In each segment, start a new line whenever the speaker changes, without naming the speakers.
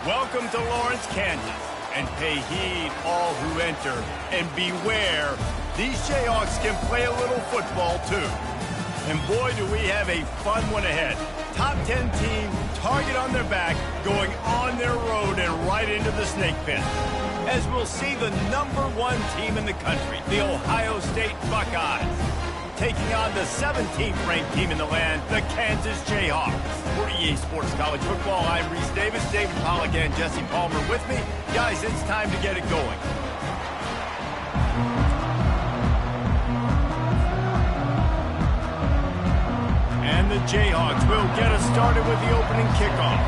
Welcome to Lawrence, Kansas, and pay heed all who enter, and beware, these Jayhawks can play a little football too. And boy, do we have a fun one ahead. Top 10 team, target on their back, going on their road and right into the snake pit. As we'll see the #1 team in the country, the Ohio State Buckeyes, taking on the 17th ranked team in the land, the Kansas Jayhawks. For EA Sports College Football, I'm Reese Davis, David Pollack and Jesse Palmer with me. Guys, it's time to get it going. And the Jayhawks will get us started with the opening kickoff.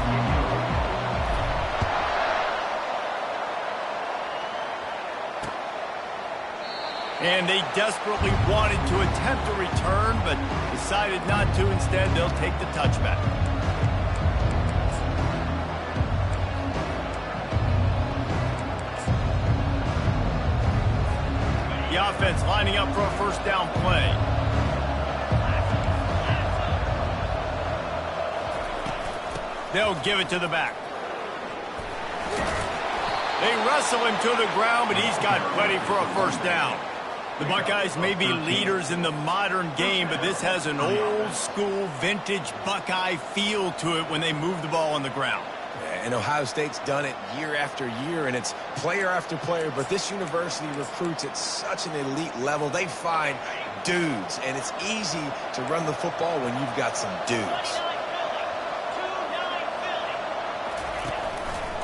And they desperately wanted to attempt a return, but decided not to. Instead, they'll take the touchback. The offense lining up for a first down play. They'll give it to the back. They wrestle him to the ground, but he's got plenty for a first down. The Buckeyes may be leaders in the modern game, but this has an old-school, vintage Buckeye feel to it when they move the ball on the ground.
And Ohio State's done it year after year, and it's player after player, but this university recruits at such an elite level. They find dudes, and it's easy to run the football when you've got some dudes.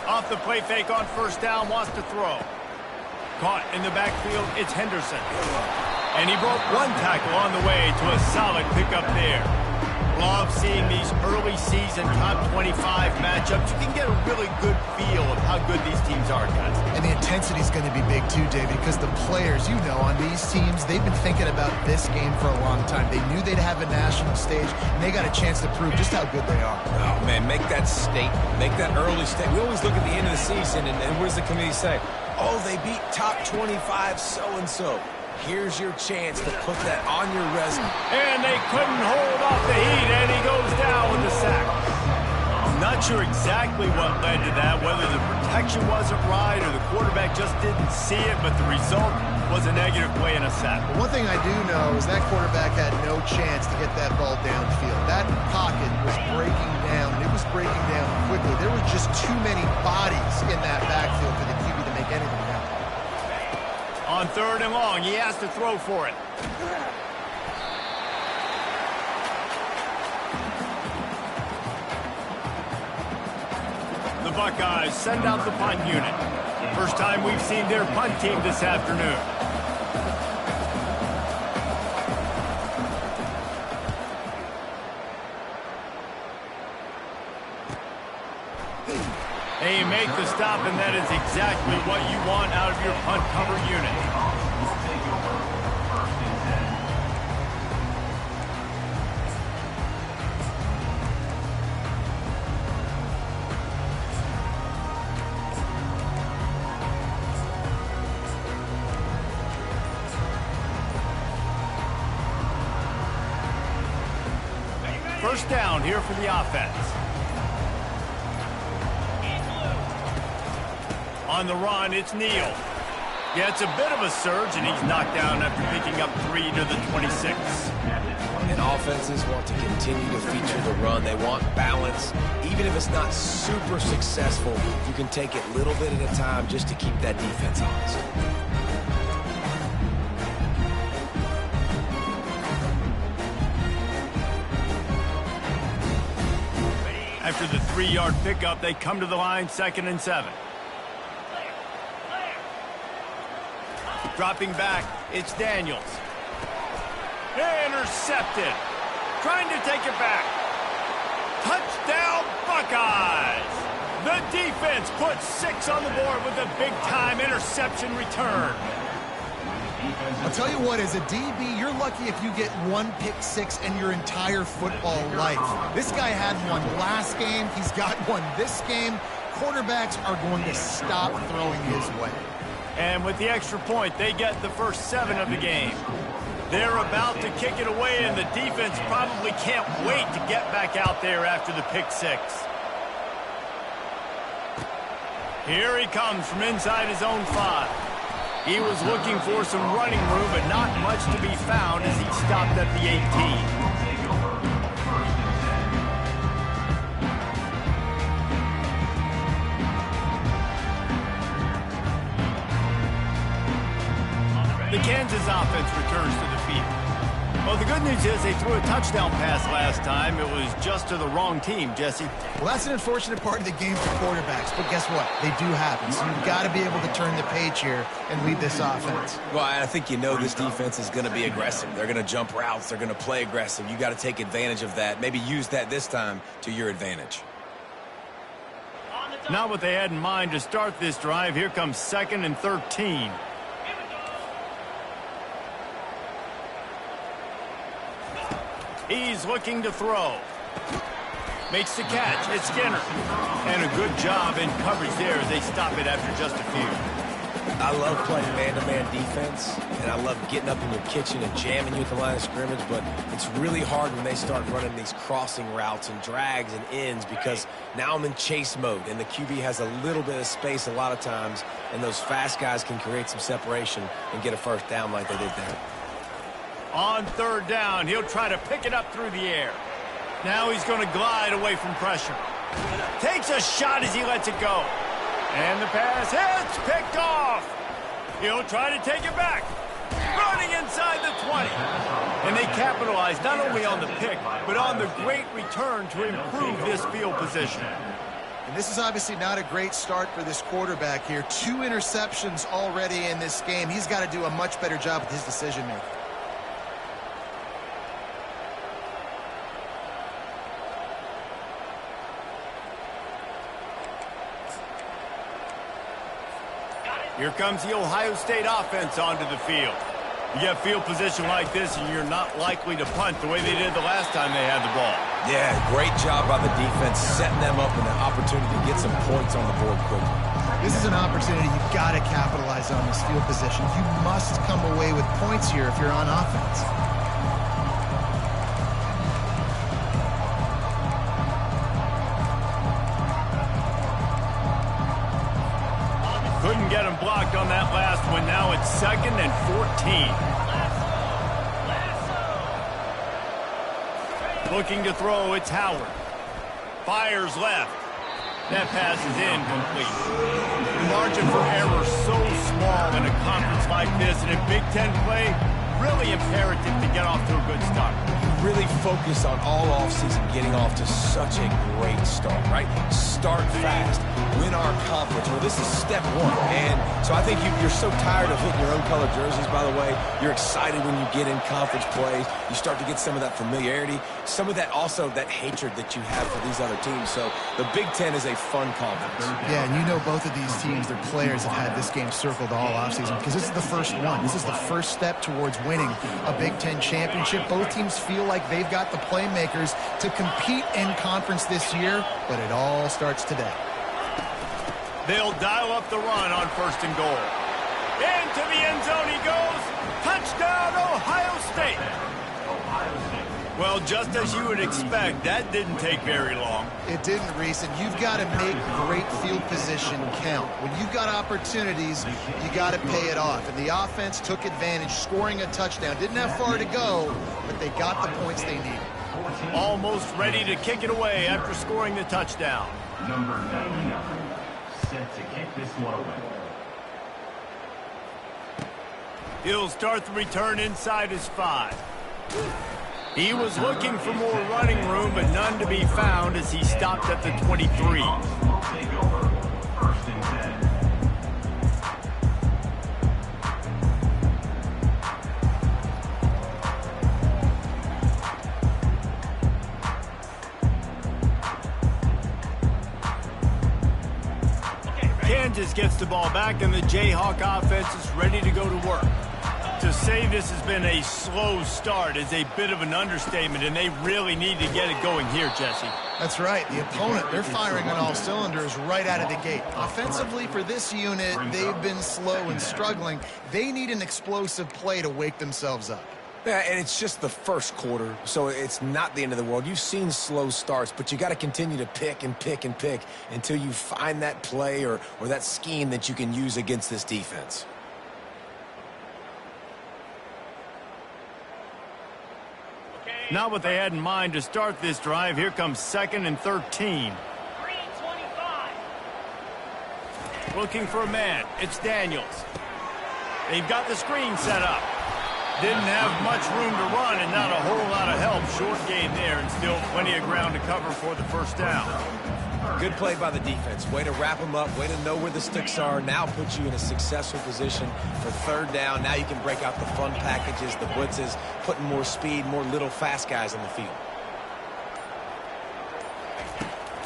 Off the play fake on first down, wants to throw. Caught in the backfield, it's Henderson. And he broke one tackle on the way to a solid pickup there. Love seeing these early season top 25 matchups. You can get a really good feel of how good these teams are, guys.
And the intensity is going to be big too, David, because the players, you know, on these teams, they've been thinking about this game for a long time. They knew they'd have a national stage, and they got a chance to prove just how good they are.
Oh, man, make that statement. Make that early statement. We always look at the end of the season, and what does the committee say? Oh, they beat top 25 so-and-so. Here's your chance to put that on your resume.
And they couldn't hold off the heat, and he goes down with the sack. I'm not sure exactly what led to that, whether the protection wasn't right or the quarterback just didn't see it, but the result was a negative play and a sack.
But one thing I do know is that quarterback had no chance to get that ball downfield. That pocket was breaking down, and it was breaking down quickly. There were just too many bodies in that backfield for the QB to make anything happen.
On third and long, he has to throw for it. The Buckeyes send out the punt unit. First time we've seen their punt team this afternoon. They make the stop, and that is exactly what you want out of your punt cover unit. First down here for the offense. On the run, it's Neal. Yeah, it's a bit of a surge, and he's knocked down after picking up 3 to the 26.
And offenses want to continue to feature the run. They want balance. Even if it's not super successful, you can take it little bit at a time just to keep that defense honest.
After the 3-yard pickup, they come to the line, 2nd and 7. Dropping back, it's Daniels. Intercepted. Trying to take it back. Touchdown, Buckeyes! The defense puts 6 on the board with a big-time interception return.
I'll tell you what, as a DB, you're lucky if you get 1 pick six in your entire football life. This guy had one last game. He's got one this game. Quarterbacks are going to stop throwing his way.
And with the extra point, they get the first 7 of the game. They're about to kick it away, and the defense probably can't wait to get back out there after the pick 6. Here he comes from inside his own 5. He was looking for some running room, but not much to be found as he stopped at the 18. The Kansas offense returns to the field. Well, the good news is they threw a touchdown pass last time. It was just to the wrong team, Jesse.
Well, that's an unfortunate part of the game for quarterbacks, but guess what? They do happen, so you've got to be able to turn the page here and lead this offense.
Well, I think you know this defense is going to be aggressive. They're going to jump routes. They're going to play aggressive. You got to take advantage of that. Maybe use that this time to your advantage.
Not what they had in mind to start this drive. Here comes 2nd and 13. He's looking to throw. Makes the catch. It's Skinner. And a good job in coverage there as they stop it after just a few.
I love playing man-to-man defense, and I love getting up in your kitchen and jamming you at the line of scrimmage, but it's really hard when they start running these crossing routes and drags and ends because now I'm in chase mode, and the QB has a little bit of space a lot of times, and those fast guys can create some separation and get a first down like they did there.
On 3rd down, he'll try to pick it up through the air. Now he's going to glide away from pressure. Takes a shot as he lets it go. And the pass hits, picked off. He'll try to take it back. Running inside the 20. And they capitalize not only on the pick, but on the great return to improve this field position.
And this is obviously not a great start for this quarterback here. 2 interceptions already in this game. He's got to do a much better job with his decision-making.
Here comes the Ohio State offense onto the field. You get field position like this, and you're not likely to punt the way they did the last time they had the ball.
Yeah, great job by the defense, setting them up with an opportunity to get some points on the board quickly.
This is an opportunity you've got to capitalize on this field position. You must come away with points here if you're on offense.
Couldn't get him blocked on that last one. Now it's 2nd and 14. Looking to throw, it's Howard. Fires left. That pass is incomplete. The margin for error so small in a conference like this, and in Big Ten play, really imperative to get off to a good start.
Really focus on all offseason getting off to such a great start, right? Start fast, win our conference. Well, this is step 1, and so I think you're so tired of hitting your own color jerseys, by the way. You're excited when you get in conference plays. You start to get some of that familiarity, some of that also that hatred that you have for these other teams. So the Big Ten is a fun conference.
Yeah, and you know both of these teams, their players have had this game circled all offseason because this is the first one. This is the first step towards winning a Big Ten championship. Both teams feel like they've got the playmakers to compete in conference this year, but it all starts today.
They'll dial up the run on 1st and goal. Into the end zone he goes. Touchdown, Ohio State. Well, just as you would expect, that didn't take very long.
It didn't, Reese, and you've got to make great field position count. When you've got opportunities, you got to pay it off. And the offense took advantage, scoring a touchdown. Didn't have far to go, but they got the points they needed.
Almost ready to kick it away after scoring the touchdown.
Number 99, set to kick this one away.
He'll start the return inside his 5. He was looking for more running room, but none to be found as he stopped at the 23.
Take over, 1st and 10.
Kansas gets the ball back, and the Jayhawk offense is ready to go to work. To say this has been a slow start is a bit of an understatement, and they really need to get it going here, Jesse.
That's right. The opponent, they're firing on all cylinders right out of the gate. Offensively, for this unit, they've been slow and struggling. They need an explosive play to wake themselves up.
Yeah, and it's just the first quarter, so it's not the end of the world. You've seen slow starts, but you got to continue to pick and pick and pick until you find that play or that scheme that you can use against this defense.
Not what they had in mind to start this drive. Here comes 2nd and 13. Looking for a man. It's Daniels. They've got the screen set up. Didn't have much room to run and not a whole lot of help. Short gain there and still plenty of ground to cover for the first down.
Good play by the defense. Way to wrap them up. Way to know where the sticks are. Now puts you in a successful position for 3rd down. Now you can break out the fun packages, the blitzes, putting more speed, more little fast guys on the field.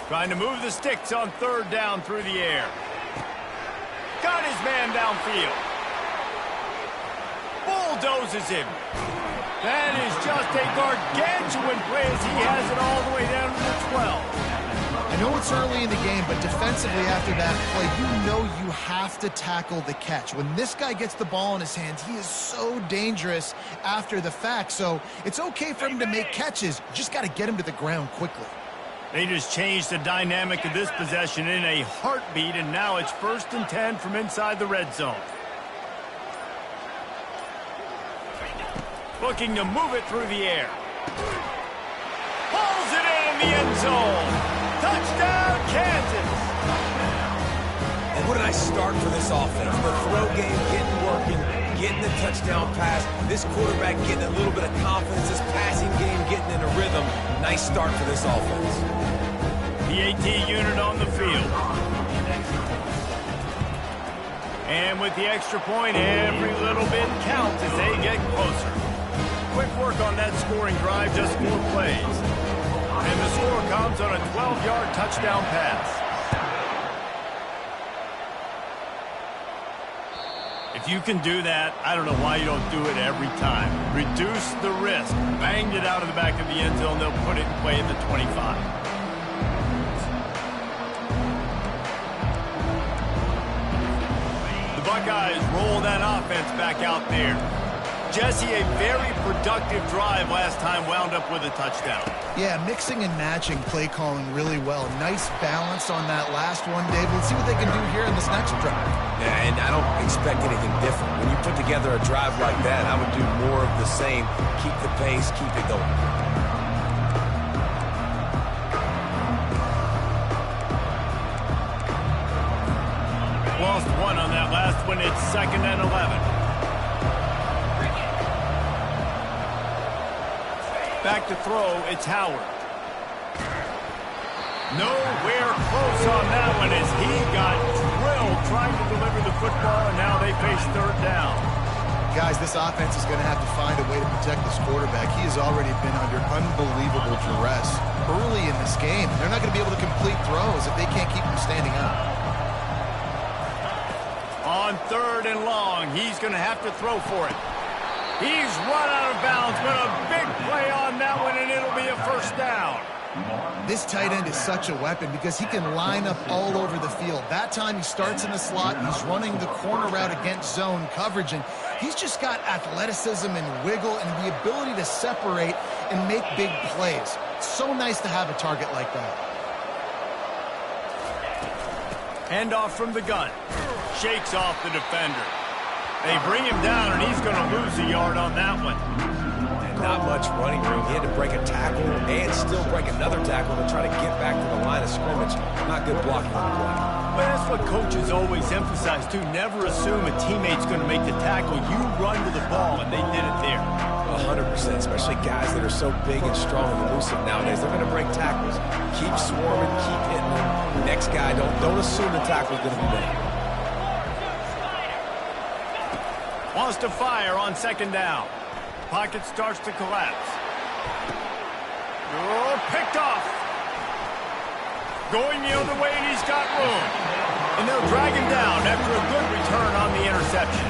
Trying to move the sticks on 3rd down through the air. Got his man downfield. Bulldozes him. That is just a gargantuan play as he has it all the way down to the 12.
I know it's early in the game, but defensively after that play, you know you have to tackle the catch. When this guy gets the ball in his hands, he is so dangerous after the fact. So it's okay for him to make catches. You just got to get him to the ground quickly.
They just changed the dynamic of this possession in a heartbeat, and now it's 1st and 10 from inside the red zone. Looking to move it through the air. Pulls it in the end zone. Touchdown, Kansas.
And what a nice start for this offense. The throw game getting working, getting the touchdown pass. This quarterback getting a little bit of confidence. This passing game getting in a rhythm. Nice start for this offense.
PAT unit on the field. And with the extra point, every little bit counts as they get closer. Quick work on that scoring drive, just 4 plays. And the score comes on a 12-yard touchdown pass. If you can do that, I don't know why you don't do it every time. Reduce the risk. Banged it out of the back of the end zone. They'll put it in play in the 25. The Buckeyes roll that offense back out there. Jesse, a very productive drive last time, wound up with a touchdown.
Yeah, mixing and matching play calling really well. Nice balance on that last one, David. Let's see what they can do here in this next drive.
Yeah, and I don't expect anything different. When you put together a drive like that, I would do more of the same. Keep the pace, keep it going.
Lost 1 on that last one. It's 2nd and 11. Back to throw, it's Howard. Nowhere close on that one as he got drilled trying to deliver the football, and now they face 3rd down.
Guys, this offense is going to have to find a way to protect this quarterback. He has already been under unbelievable duress early in this game. They're not going to be able to complete throws if they can't keep him standing up.
On 3rd and long, he's going to have to throw for it. He's run out of bounds, but a big play on that one, and it'll be a 1st down.
This tight end is such a weapon because he can line up all over the field. That time he starts in the slot, he's running the corner route against zone coverage, and he's just got athleticism and wiggle and the ability to separate and make big plays. It's so nice to have a target like that.
Handoff from the gun. Shakes off the defender. They bring him down, and he's going to lose a yard on that one.
And not much running room. He had to break a tackle and still break another tackle to try to get back to the line of scrimmage. Not good blocking on the play.
But that's what coaches always emphasize, too. Never assume a teammate's going to make the tackle. You run to the ball, and they did it there.
100%, especially guys that are so big and strong and elusive nowadays. They're going to break tackles. Keep swarming, keep hitting them. Next guy, don't assume the tackle's going to be made.
Wants to fire on 2nd down. Pocket starts to collapse. Oh, picked off. Going the other way, and he's got room. And they'll drag him down after a good return on the interception.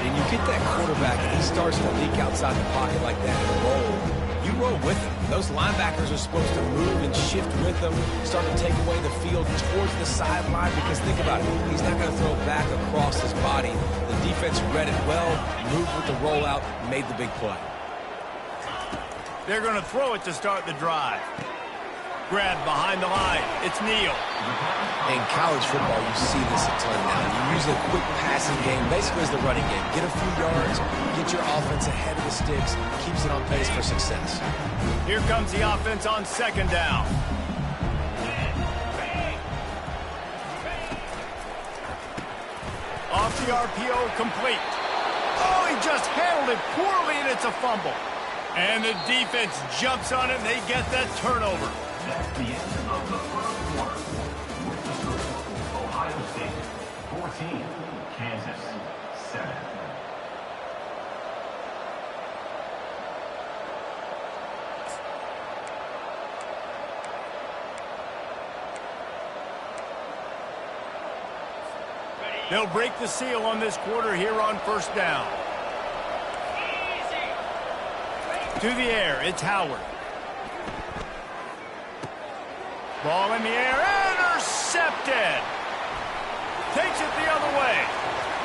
And you get that quarterback, and he starts to leak outside the pocket like that and roll. You roll with him. Those linebackers are supposed to move and shift with them, start to take away the field towards the sideline, because think about it, he's not going to throw back across his body. The defense read it well, moved with the rollout, made the big play.
They're going to throw it to start the drive. Grab behind the line. It's Neal.
In college football, you see this a ton now. You use a quick passing game, basically as the running game. Get a few yards, get your offense ahead of the sticks, keeps it on pace for success.
Here comes the offense on second down. Off the RPO, complete. Oh, he just handled it poorly, and it's a fumble. And the defense jumps on it, and they get that turnover.
That's the end of the first quarter. Ohio State 14, Kansas 7.
They'll break the seal on this quarter here on first down. To the air, it's Howard. Ball in the air, intercepted. Takes it the other way.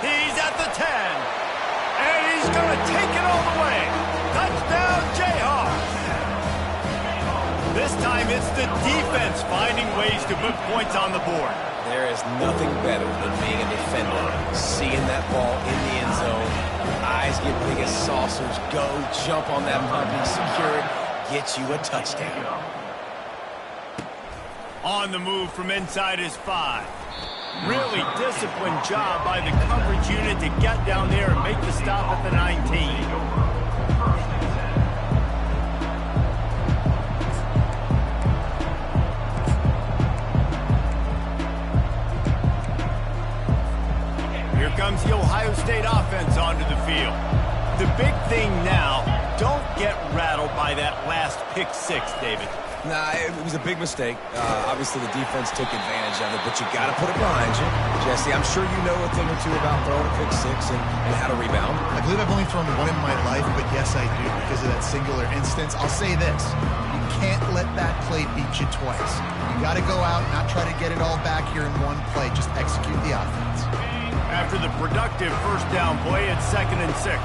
He's at the 10. And he's going to take it all the way. Touchdown, Jayhawks. This time it's the defense finding ways to put points on the board.
There is nothing better than being a defender, seeing that ball in the end zone. Eyes get big as saucers. Go, jump on that puppy, secure it, get you a touchdown.
On the move from inside his 5. Really disciplined job by the coverage unit to get down there and make the stop at the 19. Here comes the Ohio State offense onto the field. The big thing now, don't get rattled by that last pick 6, David.
Nah, it was a big mistake. Obviously, the defense took advantage of it, but you got to put it behind you. Jesse, I'm sure you know a thing or two about throwing a pick 6 and how to rebound.
I believe I've only thrown one in my life, but yes, I do because of that singular instance. I'll say this. You can't let that play beat you twice. You got to go out and not try to get it all back here in one play. Just execute the offense.
After the productive first down play, it's 2nd and 6.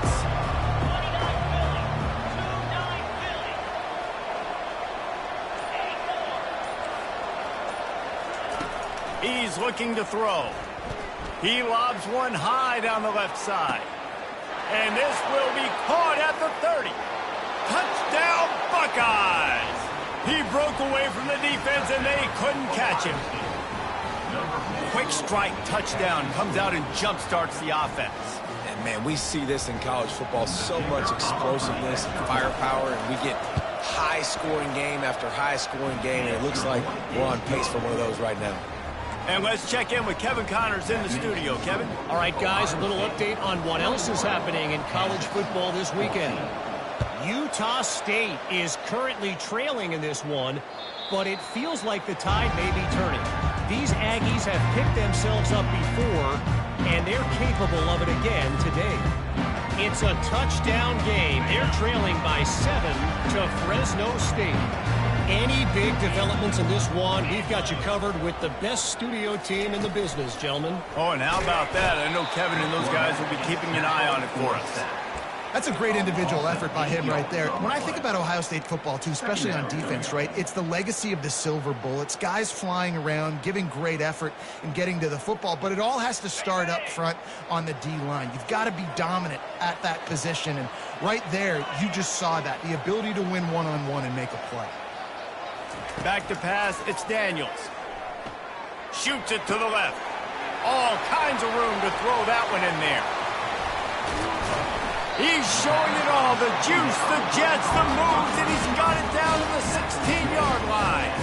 He's looking to throw. He lobs one high down the left side. And this will be caught at the 30. Touchdown, Buckeyes! He broke away from the defense, and they couldn't catch him. Quick strike touchdown comes out and jump starts the offense.
And, man, we see this in college football, so much explosiveness and firepower, and we get high-scoring game after high-scoring game, and it looks like we're on pace for one of those right now.
And let's check in with Kevin Connors in the studio. Kevin?
All right, guys, a little update on what else is happening in college football this weekend. Utah State is currently trailing in this one, but it feels like the tide may be turning. These Aggies have picked themselves up before, and they're capable of it again today. It's a touchdown game. They're trailing by 7 to Fresno State. Any big developments in this one, we've got you covered with the best studio team in the business, gentlemen.
Oh, and how about that? I know Kevin and those guys will be keeping an eye on it for us.
That's a great individual effort by him right there. When I think about Ohio State football, too, especially on defense, right, it's the legacy of the Silver Bullets, guys flying around, giving great effort and getting to the football, but it all has to start up front on the D-line. You've got to be dominant at that position, and right there, you just saw that, the ability to win one-on-one and make a play.
Back to pass, it's Daniels. Shoots it to the left. All kinds of room to throw that one in there. He's showing it all, the juice, the jets, the moves, and he's got it down to the 16-yard line.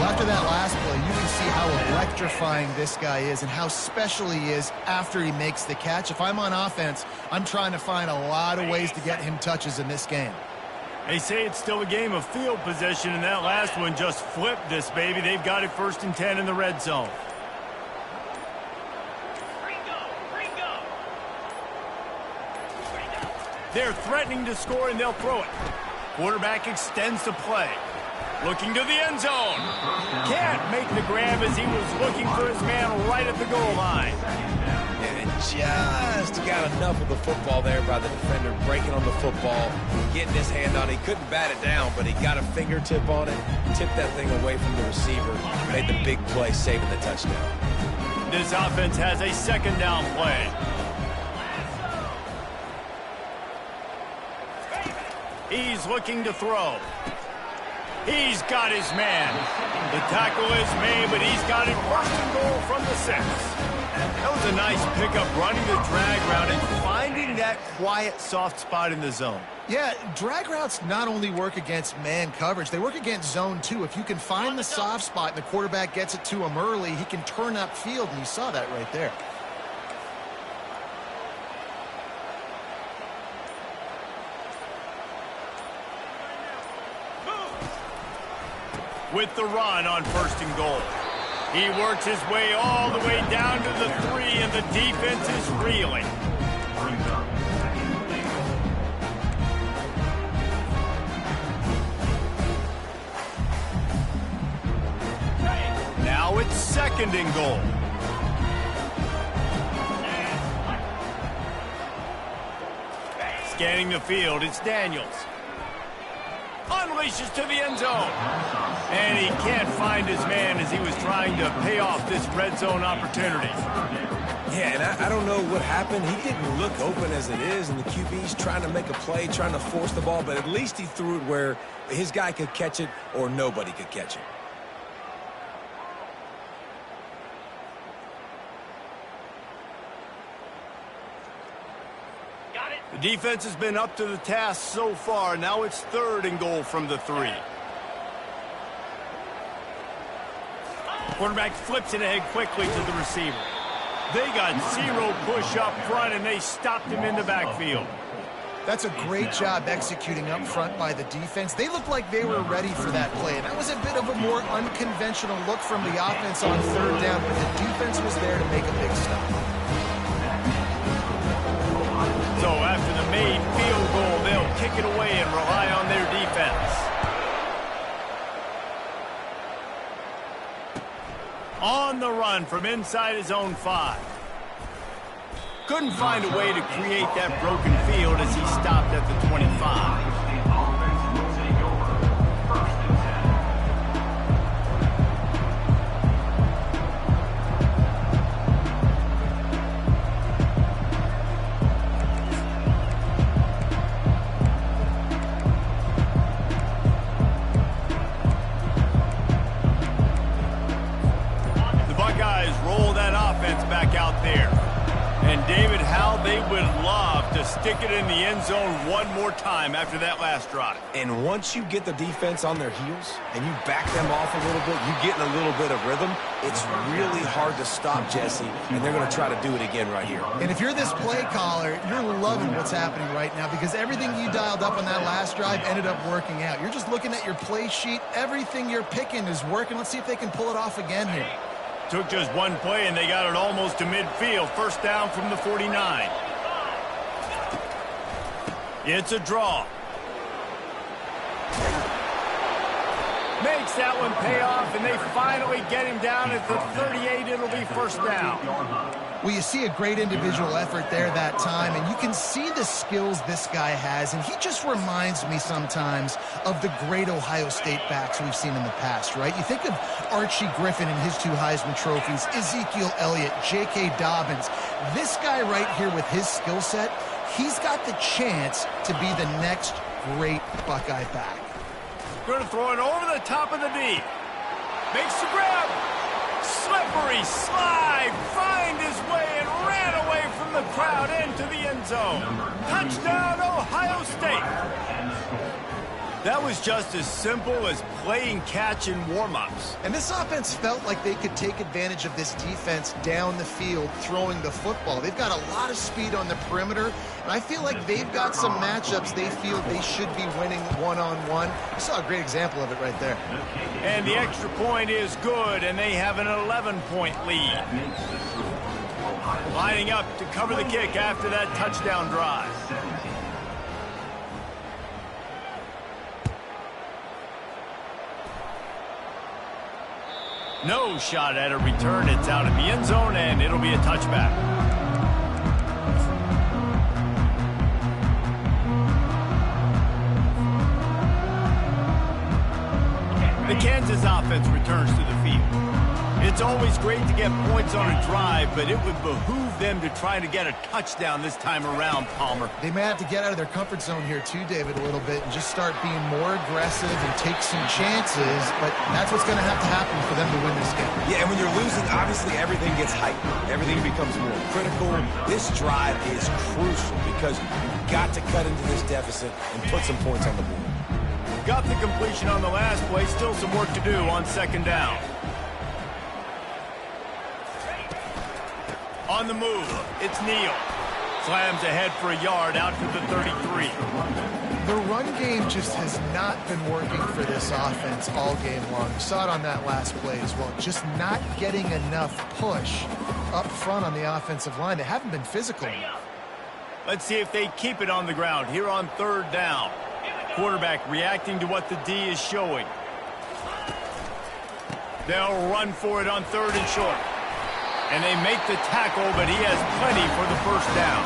Well, after that last play, you can see how electrifying this guy is and how special he is after he makes the catch. If I'm on offense, I'm trying to find a lot of ways to get him touches in this game.
They say it's still a game of field position, and that last one just flipped this baby. They've got it 1st and 10 in the red zone. They're threatening to score, and they'll throw it. Quarterback extends the play. Looking to the end zone. Can't make the grab as he was looking for his man right at the goal line.
And just got enough of the football there by the defender, breaking on the football, getting his hand on it. He couldn't bat it down, but he got a fingertip on it, tipped that thing away from the receiver, made the big play, saving the touchdown.
This offense has a second down play. He's looking to throw. He's got his man. The tackle is made, but he's got it first and goal from the 6. That was a nice pickup, running the drag route and finding that quiet, soft spot in the zone.
Yeah, drag routes not only work against man coverage, they work against zone too. If you can find the soft spot and the quarterback gets it to him early, he can turn upfield, and you saw that right there.
With the run on first and goal. He works his way all the way down to the 3, and the defense is reeling. Now it's second and goal. Scanning the field, it's Daniels. Unleashes to the end zone. And he can't find his man as he was trying to pay off this red zone opportunity.
Yeah, and I don't know what happened. He didn't look open as it is, and the QB's trying to make a play, trying to force the ball, but at least he threw it where his guy could catch it or nobody could catch it.
The defense has been up to the task so far. Now it's third and goal from the 3. Quarterback flips it ahead quickly to the receiver. They got 0 push up front, and they stopped him in the backfield.
That's a great job executing up front by the defense. They looked like they were ready for that play, and that was a bit of a more unconventional look from the offense on third down, but the defense was there to make a big stop.
So after the made field goal, they'll kick it away and rely on their defense. On the run from inside his own 5. Couldn't find a way to create that broken field as he stopped at the 25. Roll that offense back out there. And David, how they would love to stick it in the end zone one more time after that last drive.
And once you get the defense on their heels and you back them off a little bit, you get in a little bit of rhythm, it's really hard to stop, Jesse, and they're going to try to do it again right here.
And if you're this play caller, you're loving what's happening right now because everything you dialed up on that last drive ended up working out. You're just looking at your play sheet. Everything you're picking is working. Let's see if they can pull it off again here.
Took just one play, and they got it almost to midfield. First down from the 49. It's a draw. Makes that one pay off, and they finally get him down at the 38. It'll be first down.
Well, you see a great individual effort there that time, and you can see the skills this guy has, and he just reminds me sometimes of the great Ohio State backs we've seen in the past, right? You think of Archie Griffin and his 2 Heisman trophies, Ezekiel Elliott, J.K. Dobbins. This guy right here with his skill set, he's got the chance to be the next great Buckeye back.
Going to throw it over the top of the D. Makes the grab. Slippery slide. Find his way and ran away from the crowd into the end zone. Touchdown, Ohio State. That was just as simple as playing catch in warm-ups.
And this offense felt like they could take advantage of this defense down the field throwing the football. They've got a lot of speed on the perimeter, and I feel like they've got some matchups they feel they should be winning one-on-one. You saw a great example of it right there.
And the extra point is good, and they have an 11-point lead. Lining up to cover the kick after that touchdown drive. No shot at a return. It's out of the end zone, and it'll be a touchback. this offense returns to the field. It's always great to get points on a drive, but it would behoove them to try to get a touchdown this time around, Palmer.
They may have to get out of their comfort zone here too, David, a little bit, and just start being more aggressive and take some chances, but that's what's going to happen for them to win this game.
Yeah, and when you're losing, obviously everything gets heightened. Everything becomes more critical. This drive is crucial because you've got to cut into this deficit and put some points on the board.
Got the completion on the last play. Still some work to do on second down. On the move, it's Neal. Slams ahead for a yard out to the 33.
The run game just has not been working for this offense all game long. You saw it on that last play as well. Just not getting enough push up front on the offensive line. They haven't been physical enough.
Let's see if they keep it on the ground here on third down. Quarterback reacting to what the D is showing. They'll run for it on third and short. And they make the tackle, but he has plenty for the first down.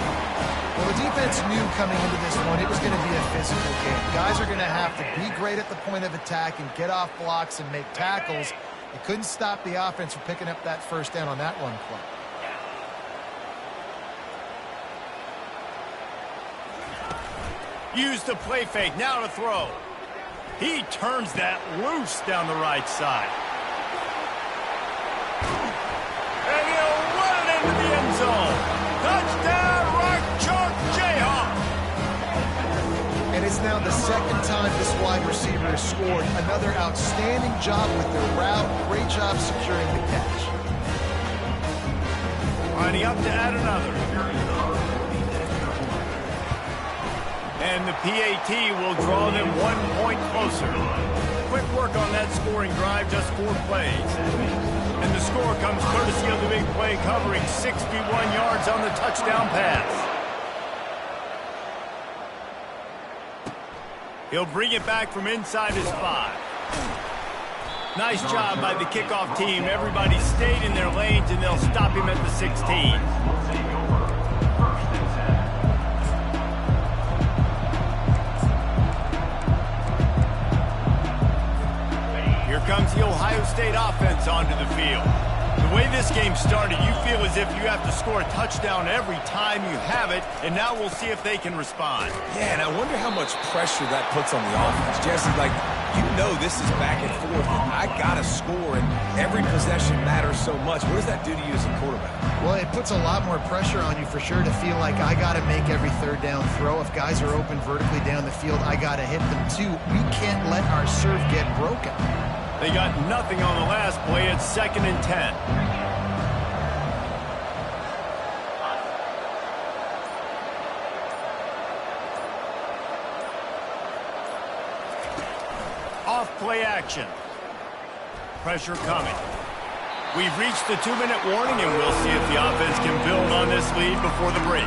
Well, the defense knew coming into this one it was going to be a physical game. Guys are going to have to be great at the point of attack and get off blocks and make tackles. They couldn't stop the offense from picking up that first down on that run play.
Use the play fake, now to throw. He turns that loose down the right side. And he'll run it into the end zone. Touchdown, Rock Chalk Jayhawk.
And it's now the second time this wide receiver has scored. Another outstanding job with their route. Great job securing the catch.
Lining up to add another. And the PAT will draw them 1 point closer. Quick work on that scoring drive, just 4 plays. And the score comes courtesy of the big play covering 61 yards on the touchdown pass. He'll bring it back from inside his 5. Nice job by the kickoff team. Everybody stayed in their lanes, and they'll stop him at the 16. Comes the Ohio State offense onto the field. The way this game started, you feel as if you have to score a touchdown every time you have it, and now we'll see if they can respond.
Yeah, and I wonder how much pressure that puts on the offense. Jesse, like, you know this is back and forth, and I got to score, and every possession matters so much. What does that do to you as a quarterback?
Well, it puts a lot more pressure on you for sure to feel like I got to make every third down throw. If guys are open vertically down the field, I got to hit them too. We can't let our serve get broken.
They got nothing on the last play. It's 2nd and 10. Off play action. Pressure coming. We've reached the 2-minute warning, and we'll see if the offense can build on this lead before the break.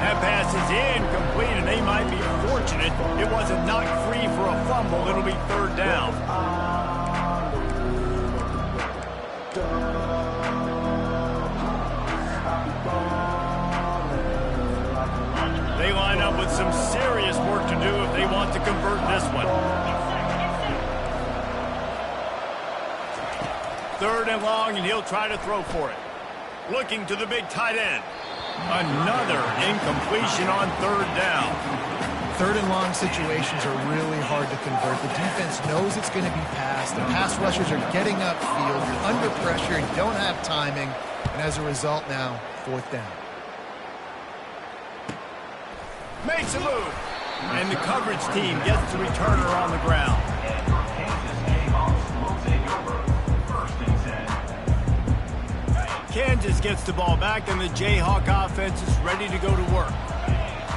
That pass is incomplete, and they might be fortunate it wasn't knocked free for a fumble. It'll be third down. They line up with some serious work to do if they want to convert this one. 3rd and long, and he'll try to throw for it. Looking to the big tight end. Another incompletion on 3rd down.
3rd and long situations are really hard to convert. The defense knows it's going to be passed. The pass rushers are getting upfield. You're under pressure. You don't have timing. And as a result now, 4th down.
Makes a move. And the coverage team gets the returner on the ground. Kansas gets the ball back, and the Jayhawk offense is ready to go to work.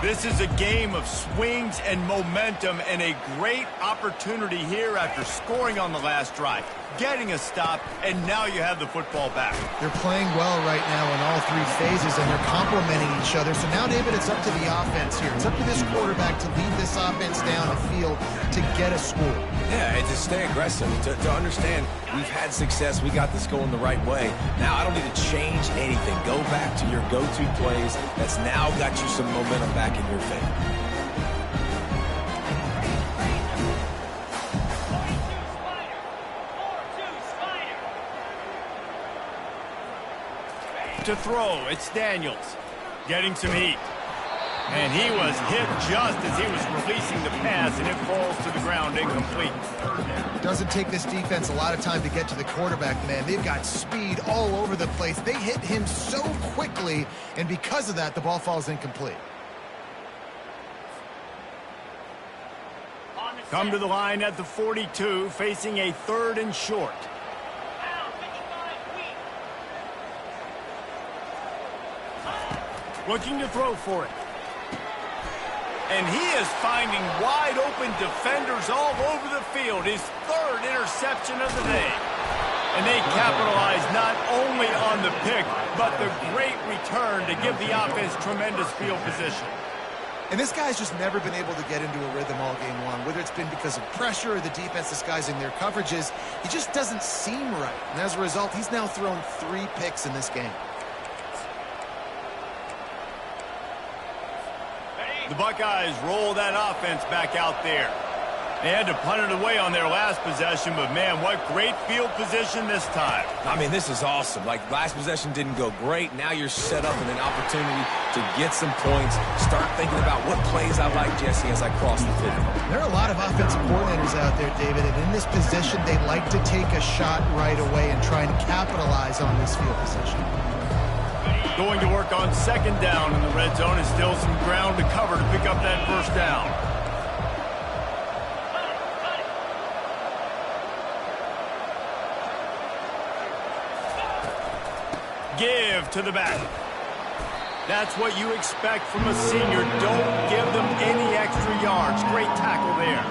This is a game of swings and momentum, and a great opportunity here after scoring on the last drive, getting a stop, and now you have the football back.
They're playing well right now in all 3 phases, and they're complementing each other. So now, David, it's up to the offense here. It's up to this quarterback to lead this offense down the field to get a score.
Yeah, and to stay aggressive, to understand we've had success, we got this going the right way. Now I don't need to change anything. Go back to your go-to plays. That's now got you some momentum back in your favor.
To throw, it's Daniels. Getting some heat. And he was hit just as he was releasing the pass, and it falls to the ground incomplete.
Doesn't take this defense a lot of time to get to the quarterback, man. They've got speed all over the place. They hit him so quickly, and because of that, the ball falls incomplete.
Come to the line at the 42, facing a 3rd and short. Looking to throw for it. And he is finding wide-open defenders all over the field. His 3rd interception of the day. And they capitalize not only on the pick, but the great return to give the offense tremendous field position.
And this guy's just never been able to get into a rhythm all game long, whether it's been because of pressure or the defense disguising their coverages. He just doesn't seem right. And as a result, he's now thrown 3 picks in this game.
The Buckeyes roll that offense back out there. They had to punt it away on their last possession, but man, what great field position this time.
I mean, this is awesome. Like, last possession didn't go great. Now you're set up with an opportunity to get some points. Start thinking about what plays I like, Jesse, as I cross the field.
There are a lot of offensive coordinators out there, David, and in this position, they like to take a shot right away and try and capitalize on this field position.
Going to work on 2nd down in the red zone, and still some ground to cover to pick up that 1st down. Give to the back. That's what you expect from a senior. Don't give them any extra yards. Great tackle there.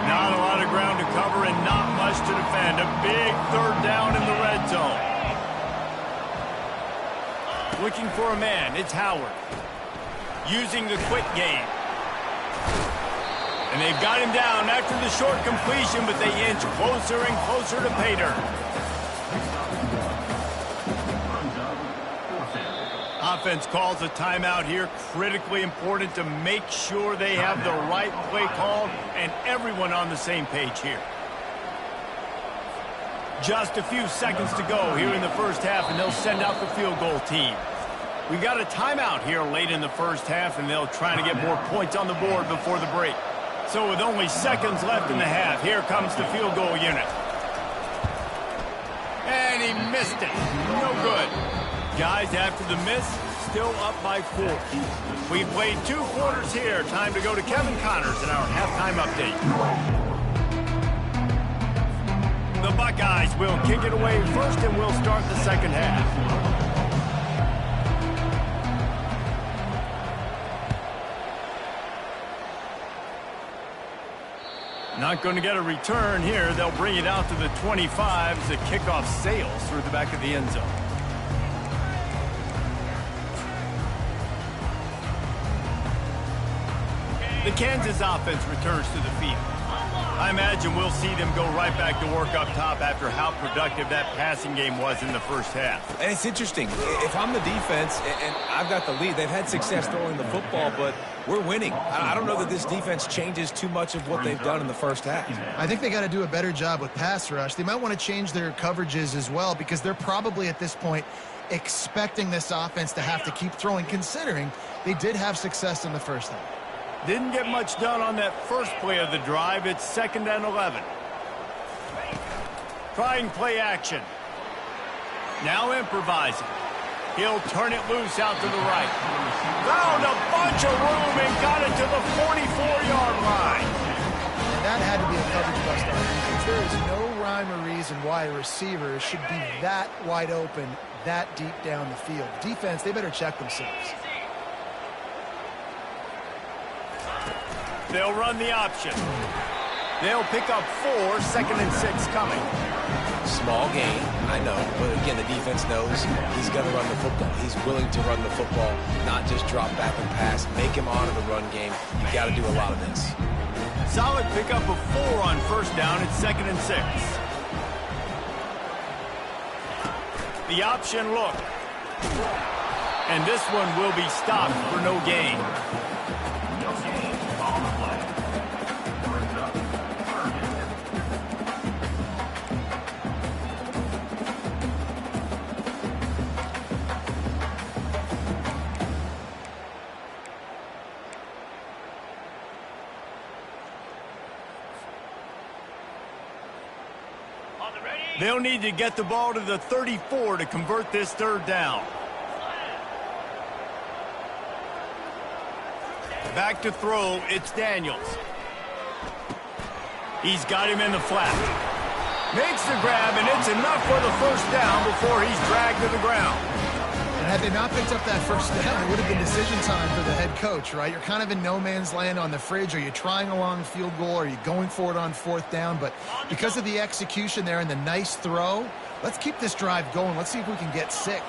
Not a lot of ground to cover and not much to defend. A big 3rd down in the red zone. Looking for a man. It's Howard. Using the quick game. And they've got him down after the short completion, but they inch closer and closer to pay dirt. Offense calls a timeout here. Critically important to make sure they have the right play called and everyone on the same page here. Just a few seconds to go here in the 1st half, and they'll send out the field goal team. We've got a timeout here late in the 1st half, and they'll try to get more points on the board before the break. So with only seconds left in the half, here comes the field goal unit. And he missed it. No good. Guys, after the miss, still up by 4. We've played 2 quarters here. Time to go to Kevin Connors in our halftime update. The Buckeyes will kick it away first, and we'll start the 2nd half. Not going to get a return here. They'll bring it out to the 25 as the kickoff sails through the back of the end zone. The Kansas offense returns to the field. I imagine we'll see them go right back to work up top after how productive that passing game was in the 1st half.
And it's interesting. If I'm the defense and I've got the lead, they've had success throwing the football, but we're winning. I don't know that this defense changes too much of what they've done in the 1st half.
I think they got to do a better job with pass rush. They might want to change their coverages as well, because they're probably at this point expecting this offense to have to keep throwing, considering they did have success in the 1st half.
Didn't get much done on that first play of the drive. It's 2nd and 11. Trying play action. Now improvising. He'll turn it loose out to the right. Found a bunch of room and got it to the 44-yard line.
That had to be a coverage bust on defense. There is no rhyme or reason why a receiver should be that wide open, that deep down the field. Defense, they better check themselves.
They'll run the option. They'll pick up 4, 2nd and 6 coming.
Small gain, I know, but again, the defense knows he's going to run the football. He's willing to run the football, not just drop back and pass, make him honor the run game. You got to do a lot of this.
Solid pickup of 4 on 1st down. It's 2nd and 6. The option look. And this one will be stopped for no gain. They'll need to get the ball to the 34 to convert this third down. Back to throw, it's Daniels. He's got him in the flat. Makes the grab, and it's enough for the first down before he's dragged to the ground.
And had they not picked up that first down, it would have been decision time for the head coach, right? You're kind of in no man's land on the fridge. Are you trying a long field goal? Are you going for it on fourth down? But because of the execution there and the nice throw, let's keep this drive going. Let's see if we can get 6.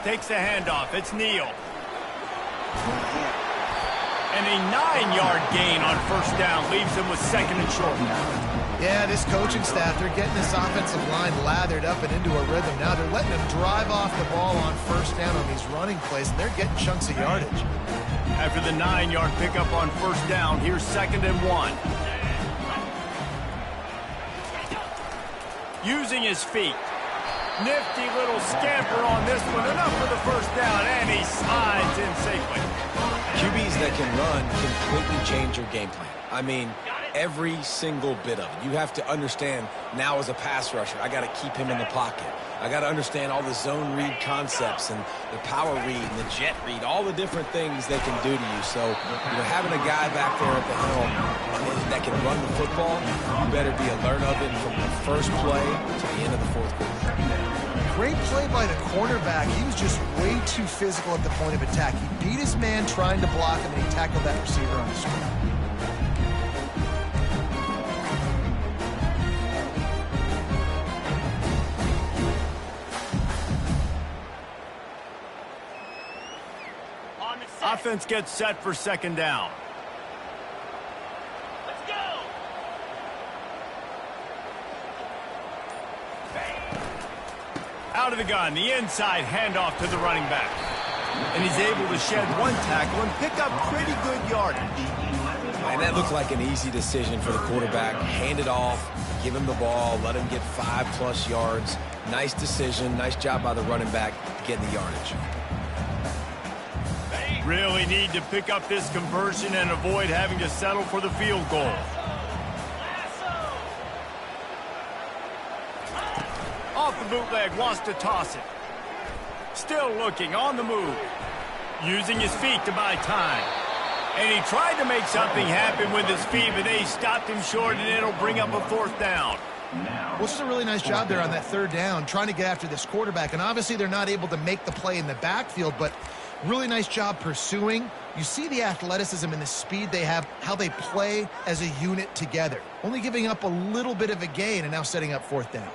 Takes the handoff. It's Neal. And a 9-yard gain on first down leaves him with second and short.
Yeah, this coaching staff, they're getting this offensive line lathered up and into a rhythm. Now they're letting them drive off the ball on first down on these running plays, and they're getting chunks of yardage.
After the 9-yard pickup on first down, here's second and 1. Using his feet. Nifty little scamper on this one. Enough for the first down, and he slides in safely.
QBs that can run completely change your game plan. I mean, every single bit of it. You have to understand now as a pass rusher, I got to keep him in the pocket. I got to understand all the zone read concepts and the power read and the jet read, all the different things they can do to you. So, having a guy back there at the helm that can run the football, you better be alert of it from the first play to the end of the fourth quarter.
Great play by the cornerback. He was just way too physical at the point of attack. He beat his man trying to block him, and he tackled that receiver on the screen.
Offense gets set for second down.
Let's go.
Out of the gun, the inside handoff to the running back. And he's able to shed one tackle and pick up pretty good yardage.
And that looked like an easy decision for the quarterback. Hand it off, give him the ball, let him get 5+ yards. Nice decision, nice job by the running back getting the yardage.
Really need to pick up this conversion and avoid having to settle for the field goal. Off the bootleg, wants to toss it. Still looking, on the move. Using his feet to buy time. And he tried to make something happen with his feet, but they stopped him short, and it'll bring up a fourth down.
Well, this is a really nice job there on that third down, trying to get after this quarterback. And obviously they're not able to make the play in the backfield, but really nice job pursuing. You see the athleticism and the speed they have, how they play as a unit together. Only giving up a little bit of a gain and now setting up fourth down.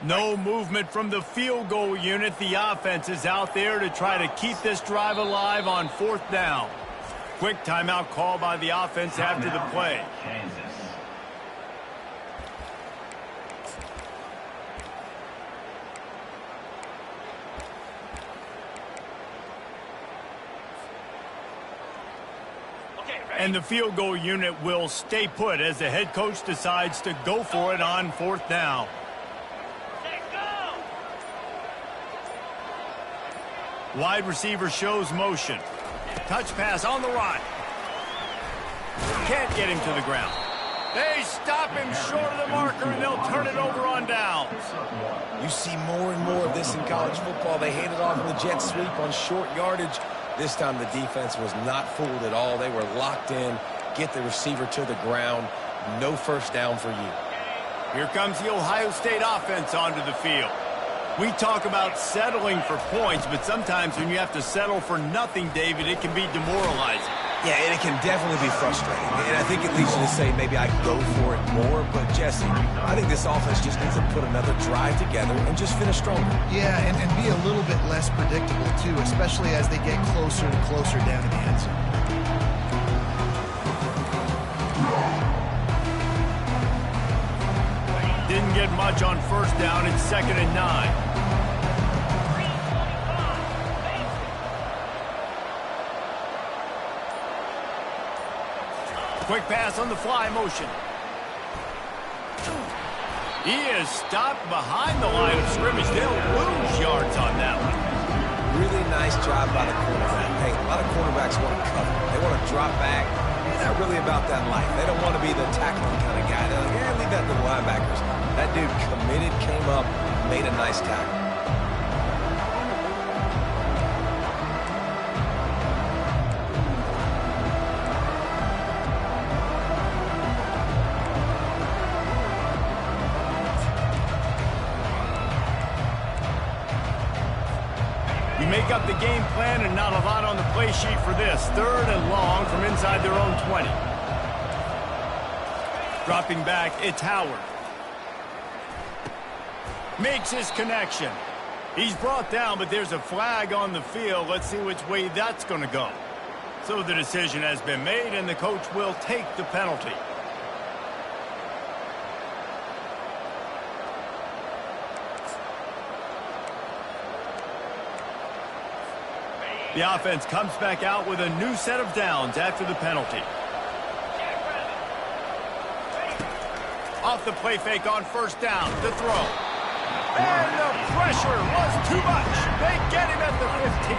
No movement from the field goal unit. The offense is out there to try to keep this drive alive on fourth down. Quick timeout call by the offense after the play.
Kansas.
And the field goal unit will stay put as the head coach decides to go for it on fourth down. Wide receiver shows motion. Touch pass on the run. Can't get him to the ground. They stop him short of the marker, and they'll turn it over on downs.
You see more and more of this in college football. They hand it off in the jet sweep on short yardage. This time the defense was not fooled at all. They were locked in, get the receiver to the ground. No first down for you.
Here comes the Ohio State offense onto the field. We talk about settling for points, but sometimes when you have to settle for nothing, David, it can be demoralizing.
Yeah, and it can definitely be frustrating. And I think it leads you to say maybe I go for it more. But, Jesse, I think this offense just needs to put another drive together and just finish stronger.
Yeah, and be a little bit less predictable, too, especially as they get closer and closer down to the end zone.
Didn't get much on first down. It's 2nd and 9. Quick pass on the fly motion. He is stopped behind the line of scrimmage. They'll lose yards on that one.
Really nice job by the quarterback. Hey, a lot of quarterbacks want to cover. They want to drop back. They're not really about that life. They don't want to be the tackling kind of guy. They're like, yeah, leave that to the linebackers. That dude committed, came up, made a nice tackle.
You make up the game plan and not a lot on the play sheet for this. 3rd and long from inside their own 20. Dropping back, it's Howard. Makes his connection. He's brought down, but there's a flag on the field. Let's see which way that's going to go. So the decision has been made, and the coach will take the penalty. The offense comes back out with a new set of downs after the penalty. Off the play fake on 1st down, the throw. And the pressure was too much. They get him at the 15.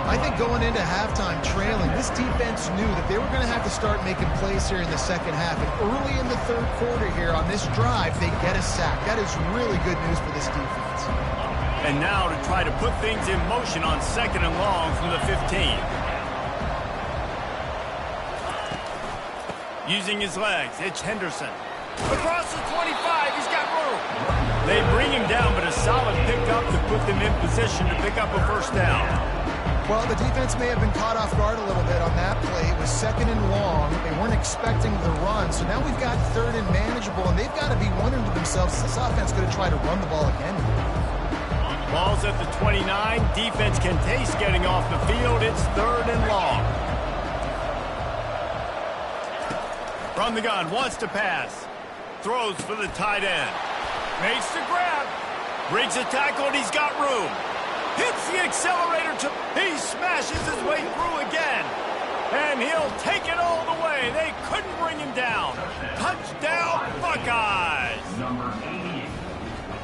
I think going into halftime trailing, this defense knew that they were going to have to start making plays here in the second half. And early in the 3rd quarter here on this drive, they get a sack. That is really good news for this defense.
And now to try to put things in motion on 2nd and long from the 15. Using his legs, it's Henderson. Across the 25, he's got room. They bring him down, but a solid pickup to put them in position to pick up a 1st down.
Well, the defense may have been caught off guard a little bit on that play. It was 2nd and long. They weren't expecting the run. So now we've got 3rd and manageable, and they've got to be wondering to themselves, is this offense going to try to run the ball again?
Ball's at the 29. Defense can taste getting off the field. It's 3rd and long. From the gun, wants to pass. Throws for the tight end. Makes the grab. Breaks a tackle, and he's got room. Hits the accelerator. He smashes his way through again. And he'll take it all the way. They couldn't bring him down. Touchdown, Buckeyes.
Number 88.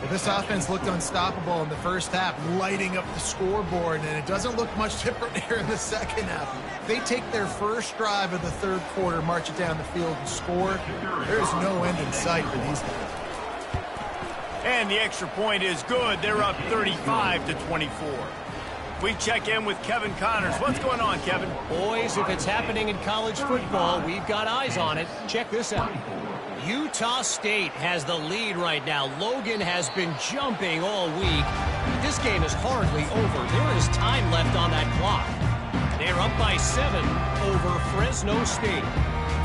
Well, this offense looked unstoppable in the first half, lighting up the scoreboard, and it doesn't look much different here in the second half. They take their first drive of the 3rd quarter, march it down the field, and score. There's no end in sight for these guys.
And the extra point is good. They're up 35-24. We check in with Kevin Connors. What's going on, Kevin?
Boys, if it's happening in college football, we've got eyes on it. Check this out. Utah State has the lead right now. Logan has been jumping all week. This game is hardly over. There is time left on that clock. They're up by 7 over Fresno State.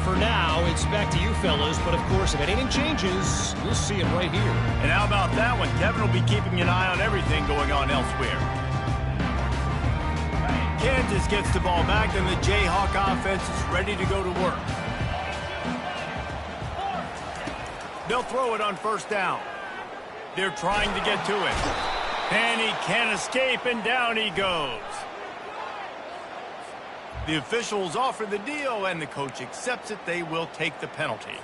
For now, it's back to you fellas, but of course, if anything changes, you'll see it right here.
And how about that one? Kevin will be keeping an eye on everything going on elsewhere. Kansas gets the ball back, and the Jayhawk offense is ready to go to work. They'll throw it on 1st down. They're trying to get to it. And he can't escape, and down he goes. The officials offer the deal, and the coach accepts it. They will take the penalty.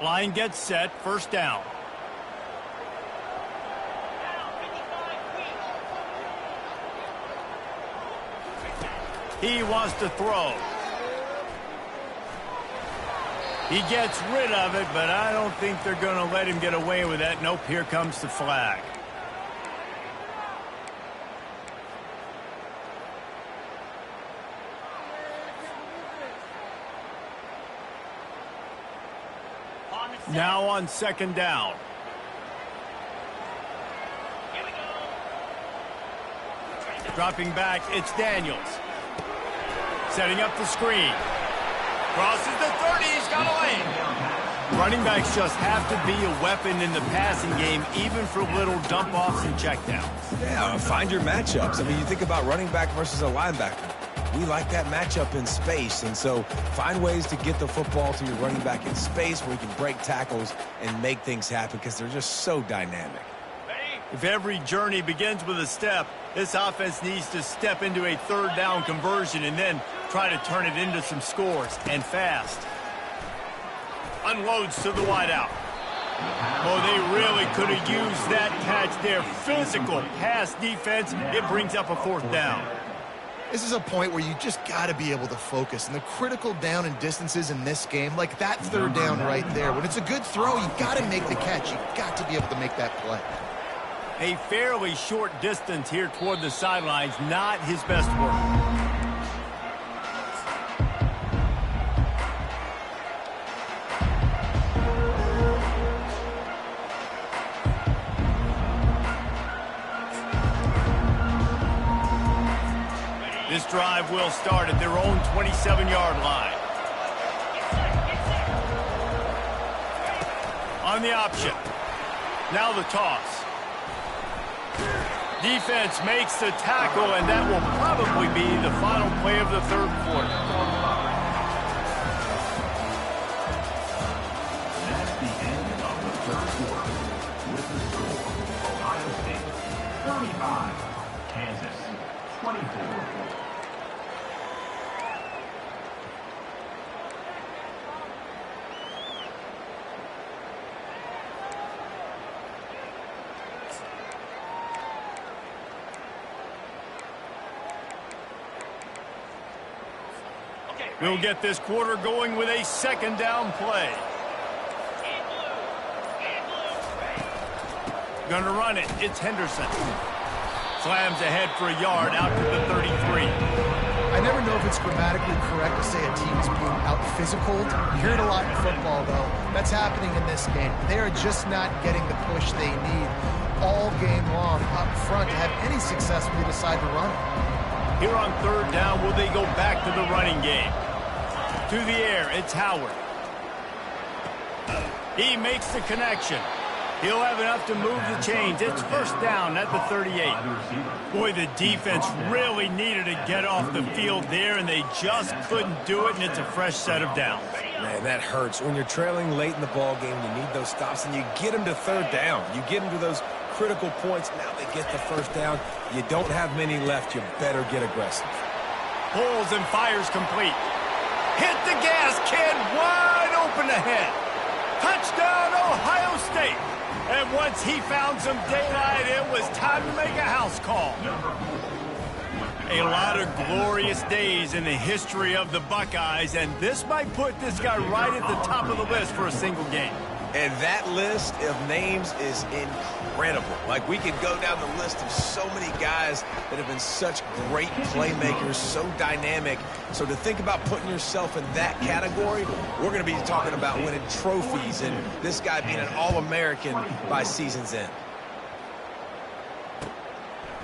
Line gets set, 1st down. He wants to throw. He gets rid of it, but I don't think they're going to let him get away with that. Nope, here comes the flag. Now on 2nd down. Dropping back, it's Daniels. Setting up the screen. Crosses the 30, he's got a lane. Running backs just have to be a weapon in the passing game, even for little dump-offs and checkdowns.
Yeah, find your matchups. I mean, you think about running back versus a linebacker. We like that matchup in space, and so find ways to get the football to your running back in space where you can break tackles and make things happen because they're just so dynamic.
If every journey begins with a step, this offense needs to step into a 3rd down conversion and then try to turn it into some scores, and fast. Unloads to the wideout. Oh, they really could have used that catch there. Physical pass defense. It brings up a 4th down.
This is a point where you just got to be able to focus. And the critical down and distances in this game, like that 3rd down right there, when it's a good throw, you got to make the catch. You got to be able to make that play.
A fairly short distance here toward the sidelines, not his best work. This drive will start at their own 27-yard line. On the option. Now the toss. Defense makes the tackle, and that will probably be the final play of the 3rd quarter.
That's the end of the 3rd quarter. With the score, Ohio State 35, Kansas 24.
We'll get this quarter going with a 2nd down play. Gonna run it. It's Henderson. Slams ahead for a yard out to the 33.
I never know if it's grammatically correct to say a team is being out-physical. You hear it a lot in football, though. That's happening in this game. They are just not getting the push they need all game long up front to have any success when they decide to run it.
Here on 3rd down, will they go back to the running game? To the air, it's Howard. He makes the connection. He'll have enough to move the chains. It's 1st down at the 38. Boy, the defense really needed to get off the field there, and they just couldn't do it, and it's a fresh set of downs.
Man, that hurts. When you're trailing late in the ball game, you need those stops, and you get them to 3rd down. You get them to those critical points. Now they get the 1st down. You don't have many left. You better get aggressive.
Pulls and fires complete. Hit the gas, kid. Wide open ahead. Touchdown, Ohio State. And once he found some daylight, it was time to make a house call. A lot of glorious days in the history of the Buckeyes, and this might put this guy right at the top of the list for a single game.
And that list of names is incredible. Like, we could go down the list of so many guys that have been such great playmakers, so dynamic. So to think about putting yourself in that category, we're going to be talking about winning trophies and this guy being an All-American by season's end.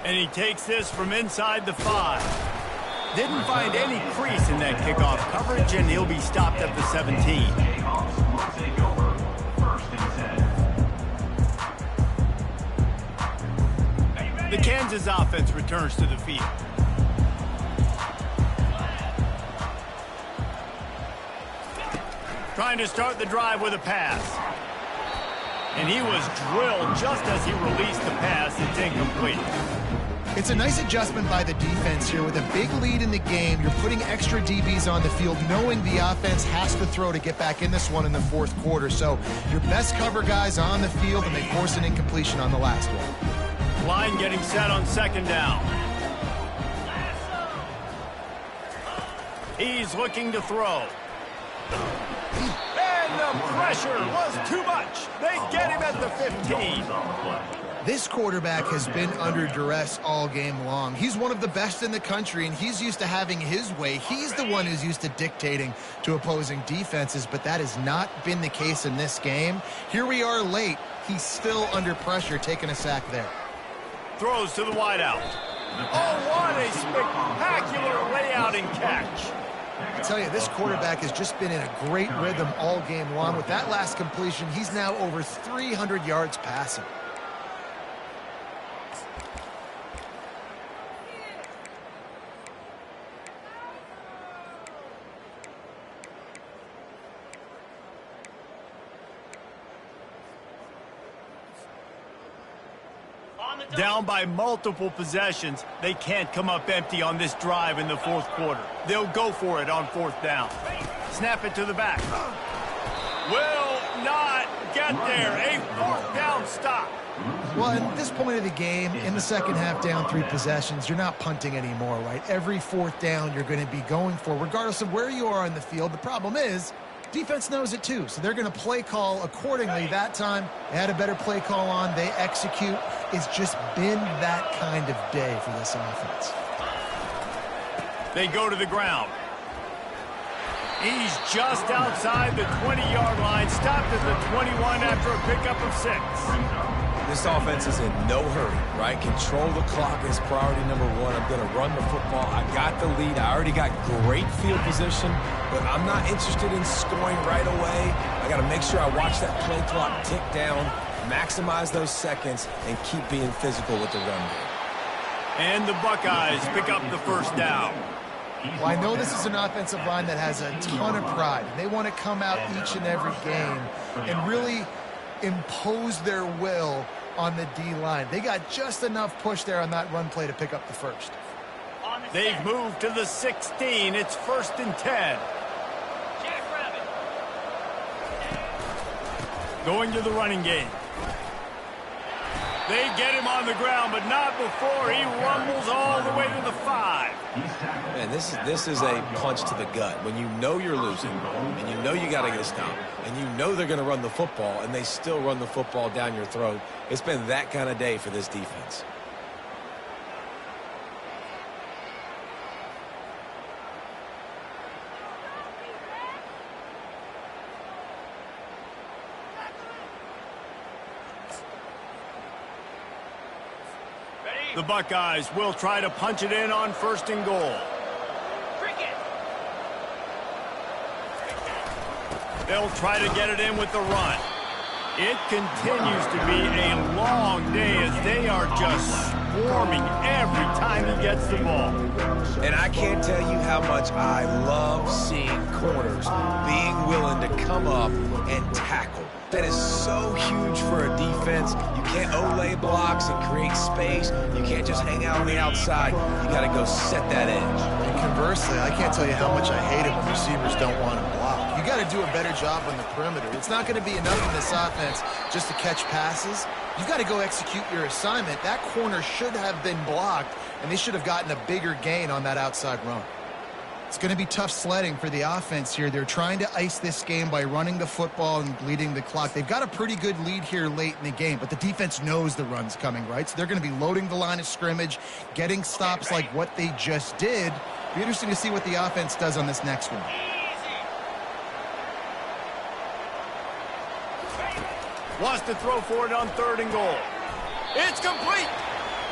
And he takes this from inside the 5. Didn't find any crease in that kickoff coverage, and he'll be stopped at the 17. The Kansas offense returns to the field. Trying to start the drive with a pass. And he was drilled just as he released the pass. It's incomplete.
It's a nice adjustment by the defense here. With a big lead in the game, you're putting extra DBs on the field, knowing the offense has to throw to get back in this one in the 4th quarter. So your best cover guys on the field, and they force an incompletion on the last one.
Line getting set on 2nd down. He's looking to throw. And the pressure was too much. They get him at the 15.
This quarterback has been under duress all game long. He's one of the best in the country, and he's used to having his way. He's the one who's used to dictating to opposing defenses, but that has not been the case in this game. Here we are late. He's still under pressure, taking a sack there.
Throws to the wideout. Oh, what a spectacular layout and catch.
I tell you, this quarterback has just been in a great rhythm all game long. With that last completion, he's now over 300 yards passing.
On
Down by multiple possessions, they can't come up empty on this drive in the fourth quarter. They'll go for it on fourth down. Snap it to the back. Will not get there. A fourth down stop.
Well, at this point of the game, in the second half, down 3 possessions, you're not punting anymore, right? Every fourth down you're going to be going for, regardless of where you are on the field. The problem is, defense knows it too, so they're going to play call accordingly. That time, they had a better play call on. They execute. It's just been that kind of day for this offense.
They go to the ground. He's just outside the 20-yard line, stopped at the 21 after a pickup of 6.
This offense is in no hurry, right? Control the clock is priority number 1. I'm going to run the football. I got the lead. I already got great field position, but I'm not interested in scoring right away. I got to make sure I watch that play clock tick down, maximize those seconds, and keep being physical with the run game.
And the Buckeyes pick up the first down.
Well, I know this is an offensive line that has a ton of pride. They want to come out each and every game and really impose their will on the D-line. They got just enough push there on that run play to pick up the first.
They've moved to the 16. It's 1st and 10. Going to the running game. They get him on the ground, but not before he rumbles all the way to the 5.
Man, this is a punch to the gut. When you know you're losing, and you know you got to get a stop, and you know they're going to run the football, and they still run the football down your throat. It's been that kind of day for this defense.
The Buckeyes will try to punch it in on 1st and goal. They'll try to get it in with the run. It continues to be a long day as they are just swarming every time he gets the ball.
And I can't tell you how much I love seeing corners being willing to come up and tackle. That is so huge for a defense. You can't olay blocks and create space. You can't just hang out on the outside. You got to go set that edge.
And conversely, I can't tell you how much I hate it when receivers don't want to block. You got to do a better job on the perimeter. It's not going to be enough in this offense just to catch passes. You've got to go execute your assignment. That corner should have been blocked, and they should have gotten a bigger gain on that outside run. It's going to be tough sledding for the offense here. They're trying to ice this game by running the football and bleeding the clock. They've got a pretty good lead here late in the game, but the defense knows the run's coming, right? So they're going to be loading the line of scrimmage, getting stops like what they just did. Be interesting to see what the offense does on this next one.
Wants to throw for it on 3rd and goal. It's complete.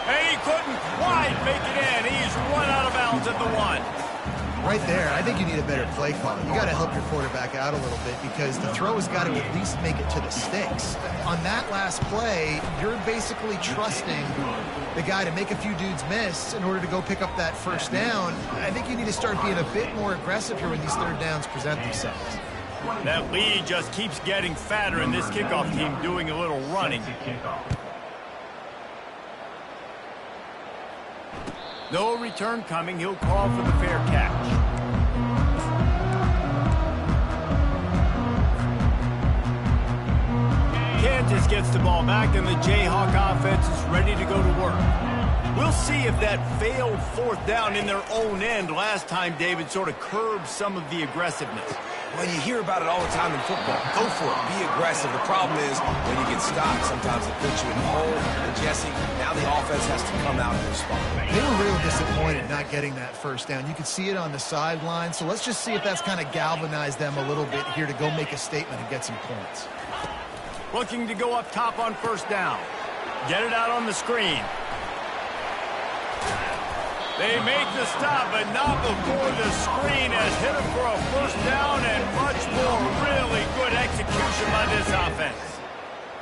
And he couldn't quite make it in. He's run out of bounds at the 1.
Right there, I think you need a better play call. You got to help your quarterback out a little bit because the throw has got to at least make it to the sticks. On that last play, you're basically trusting the guy to make a few dudes miss in order to go pick up that first down. I think you need to start being a bit more aggressive here when these 3rd downs present themselves.
That lead just keeps getting fatter, and this kickoff team doing a little running. No return coming. He'll call for the fair catch. Kansas gets the ball back, and the Jayhawk offense is ready to go to work. We'll see if that failed 4th down in their own end last time, David, sort of curbed some of the aggressiveness.
Well, you hear about it all the time in football. Go for it. Be aggressive. The problem is when you get stopped, sometimes it puts you in the hole. And Jesse, now the offense has to come out and respond.
They were real disappointed not getting that first down. You could see it on the sideline. So let's just see if that's kind of galvanized them a little bit here to go make a statement and get some points.
Looking to go up top on 1st down. Get it out on the screen. They make the stop, but not before the screen has hit them for a 1st down and much more. Really good execution by this offense.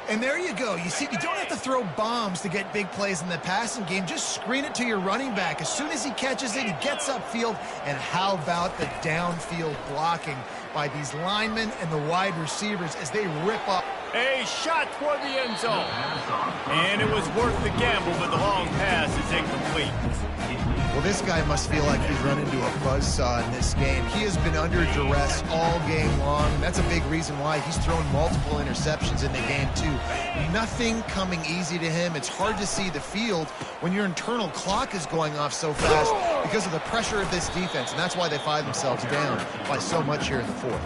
And there you go. You see, you don't have to throw bombs to get big plays in the passing game. Just screen it to your running back. As soon as he catches it, he gets upfield. And how about the downfield blocking by these linemen and the wide receivers as they rip up?
A shot toward the end zone. And it was worth the gamble, but the long pass is incomplete.
Well, this guy must feel like he's run into a buzzsaw in this game. He has been under duress all game long. That's a big reason why he's thrown multiple interceptions in the game, too. Nothing coming easy to him. It's hard to see the field when your internal clock is going off so fast because of the pressure of this defense, and that's why they find themselves down by so much here in the fourth.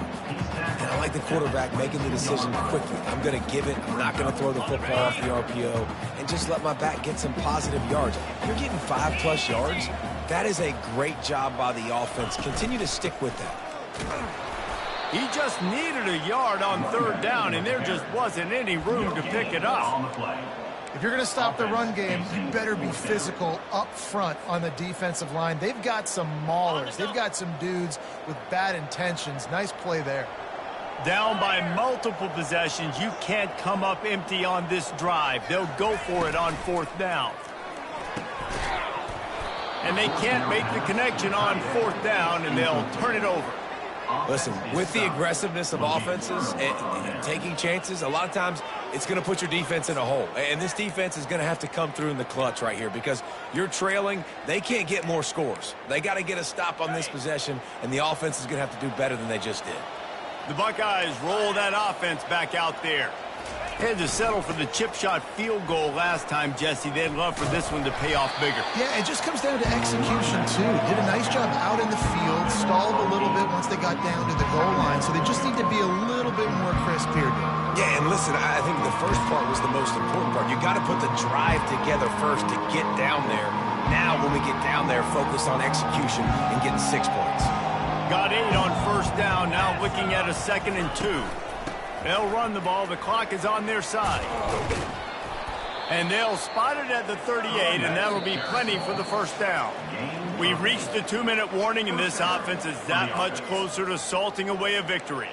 And I like the quarterback making the decision quickly. I'm going to give it. I'm not going to throw the football off the RPO and just let my back get some positive yards. You're getting 5+ yards. That is a great job by the offense. Continue to stick with that.
He just needed a yard on third down, and there just wasn't any room to pick it up.
If you're going to stop the run game, you better be physical up front on the defensive line. They've got some maulers. They've got some dudes with bad intentions. Nice play there.
Down by multiple possessions, you can't come up empty on this drive. They'll go for it on fourth down. And they can't make the connection on fourth down, and they'll turn it over.
Listen, with the aggressiveness of offenses and taking chances, a lot of times it's going to put your defense in a hole. And this defense is going to have to come through in the clutch right here because you're trailing. They can't get more scores. They got to get a stop on this possession, and the offense is going to have to do better than they just did.
The Buckeyes roll that offense back out there. Had to settle for the chip shot field goal last time, Jesse. They'd love for this one to pay off bigger.
Yeah, it just comes down to execution, too. Did a nice job out in the field, stalled a little bit once they got down to the goal line, so they just need to be a little bit more crisp here.
Yeah, and listen, I think the first part was the most important part. You got to put the drive together first to get down there. Now, when we get down there, focus on execution and getting 6 points.
Got 8 on first down, now looking at a 2nd and 2. They'll run the ball. The clock is on their side. And they'll spot it at the 38, and that'll be plenty for the first down. We've reached the 2-minute warning, and this offense is that much closer to salting away a victory.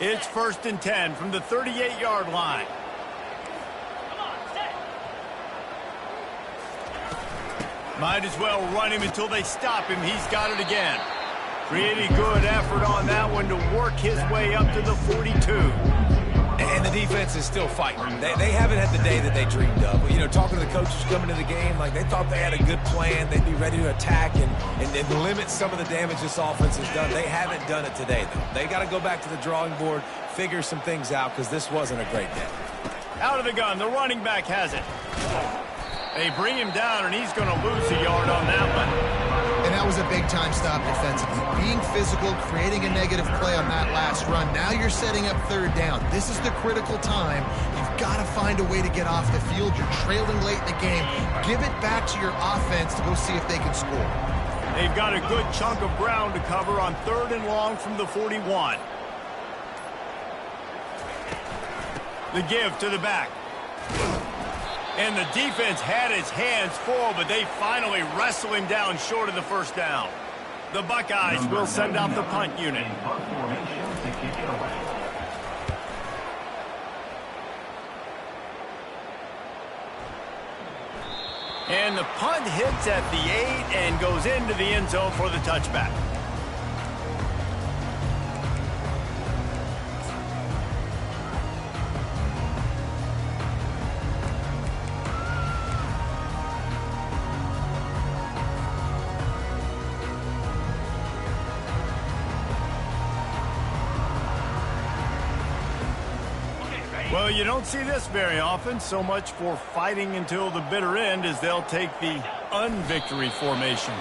It's 1st and 10 from the 38-yard line. Might as well run him until they stop him. He's got it again. Pretty good effort on that one to work his way up to the 42.
And the defense is still fighting. They haven't had the day that they dreamed of. You know, talking to the coaches coming to the game, like they thought they had a good plan. They'd be ready to attack and limit some of the damage this offense has done. They haven't done it today, though. They got to go back to the drawing board, figure some things out, because this wasn't a great day.
Out of the gun, the running back has it. They bring him down, and he's going to lose a yard on that one.
And that was a big-time stop defensively. Being physical, creating a negative play on that last run. Now you're setting up third down. This is the critical time. You've got to find a way to get off the field. You're trailing late in the game. Give it back to your offense to go see if they can score.
They've got a good chunk of ground to cover on 3rd and long from the 41. The give to the back. And the defense had its hands full, but they finally wrestle him down short of the first down. The Buckeyes will send out the punt unit. And the punt hits at the 8 and goes into the end zone for the touchback. Well, you don't see this very often. So much for fighting until the bitter end as they'll take the unvictory formation.